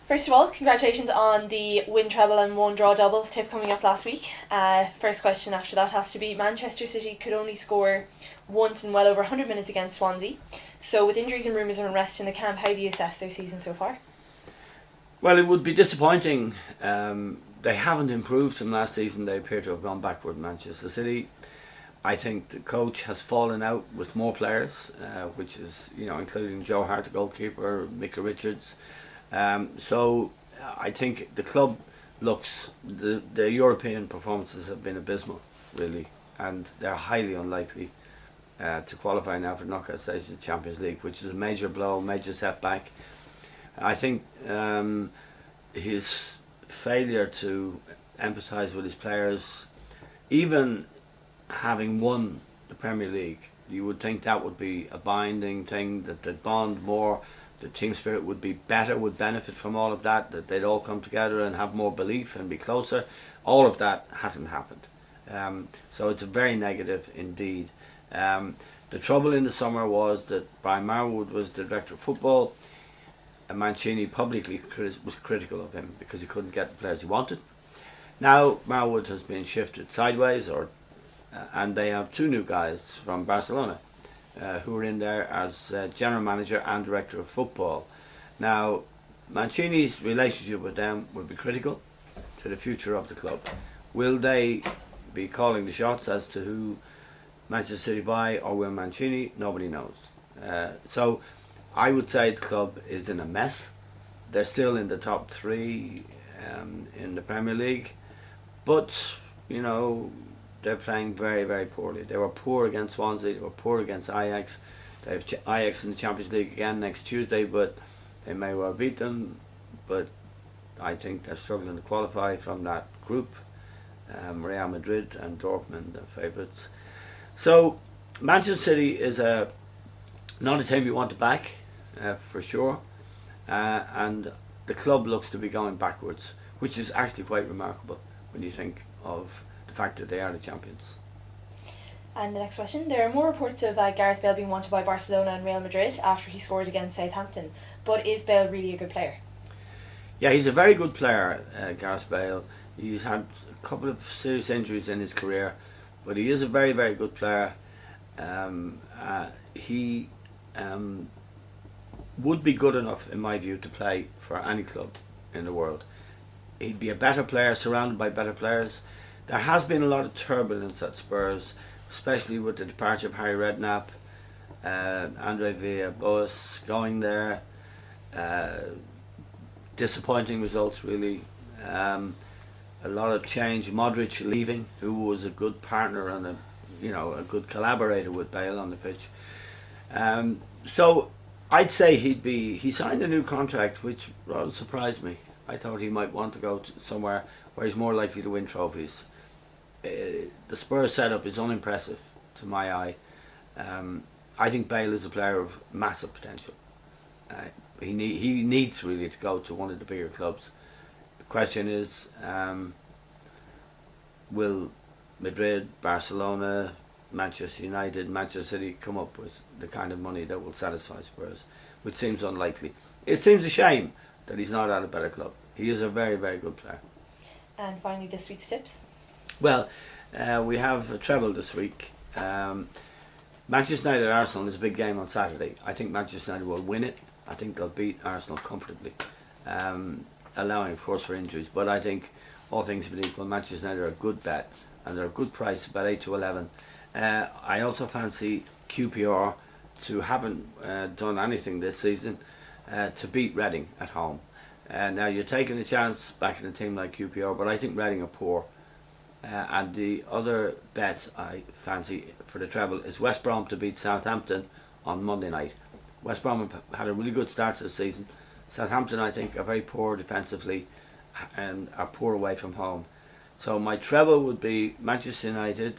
First of all, congratulations on the win treble and one draw double tip coming up last week. First question after that has to be, Manchester City could only score once in well over 100 minutes against Swansea. So with injuries and rumours of unrest in the camp, how do you assess their season so far? Well, it would be disappointing. They haven't improved from last season. They appear to have gone backward, Manchester City. I think the coach has fallen out with more players, which is, including Joe Hart, the goalkeeper, Micah Richards. So I think the club looks, the European performances have been abysmal, really, and they're highly unlikely to qualify now for knockout stage of the Champions League, which is a major blow, major setback. I think his failure to empathise with his players, even having won the Premier League, you would think that would be a binding thing, that they'd bond more, the team spirit would be better, would benefit from all of that, that they'd all come together and have more belief and be closer. All of that hasn't happened. So it's very negative indeed. The trouble in the summer was that Brian Marwood was the director of football, and Mancini publicly was critical of him because he couldn't get the players he wanted. Now Marwood has been shifted sideways, and they have two new guys from Barcelona who are in there as general manager and director of football. Now, Mancini's relationship with them will be critical to the future of the club. Will they be calling the shots as to who Manchester City buy, or will Mancini? Nobody knows. So I would say the club is in a mess. They're still in the top three in the Premier League, but they're playing very, very poorly. They were poor against Swansea, they were poor against Ajax. They have Ajax in the Champions League again next Tuesday, but they may well beat them. But I think they're struggling to qualify from that group. Real Madrid and Dortmund are favourites. So Manchester City is not a team you want to back, for sure. And the club looks to be going backwards, which is actually quite remarkable when you think of the fact that they are the champions. And the next question, there are more reports of Gareth Bale being wanted by Barcelona and Real Madrid after he scored against Southampton, but is Bale really a good player? Yeah, he's a very good player, Gareth Bale. He's had a couple of serious injuries in his career, but he is a very, very good player. He would be good enough, in my view, to play for any club in the world. He'd be a better player, surrounded by better players. There has been a lot of turbulence at Spurs, especially with the departure of Harry Redknapp, Andre Villas-Boas going there, disappointing results really, a lot of change. Modric leaving, who was a good partner and a good collaborator with Bale on the pitch. So I'd say he signed a new contract, which rather surprised me. I thought he might want to go to somewhere where he's more likely to win trophies. The Spurs setup is unimpressive to my eye. I think Bale is a player of massive potential. He needs really to go to one of the bigger clubs. The question is, will Madrid, Barcelona, Manchester United, Manchester City come up with the kind of money that will satisfy Spurs, which seems unlikely. It seems a shame that he's not at a better club. He is a very, very good player. And finally, this week's tips. Well, we have a treble this week. Manchester United Arsenal is a big game on Saturday. I think Manchester United will win it. I think they'll beat Arsenal comfortably, allowing of course for injuries, but I think all things being equal, Manchester United are a good bet and they're a good price, about 8 to 11. I also fancy QPR, to haven't done anything this season, to beat Reading at home. Now you're taking a chance backing a team like QPR, but I think Reading are poor. And the other bet I fancy for the treble is West Brom to beat Southampton on Monday night. West Brom have had a really good start to the season. Southampton, I think, are very poor defensively and are poor away from home. So my treble would be Manchester United,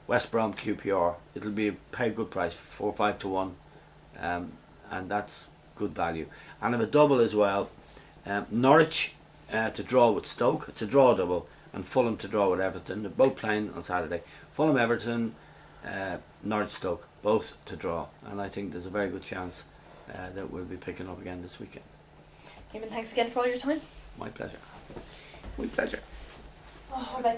West Brom, QPR. It'll be a good price, 4 or 5 to 1, and that's good value. And I have a double as well. Norwich to draw with Stoke. It's a draw double, and Fulham to draw with Everton. They're both playing on Saturday. Fulham, Everton, Norwich, Stoke, both to draw, and I think there's a very good chance that we'll be picking up again this weekend. Eamon, thanks again for all your time. My pleasure. My pleasure. Oh, what about that?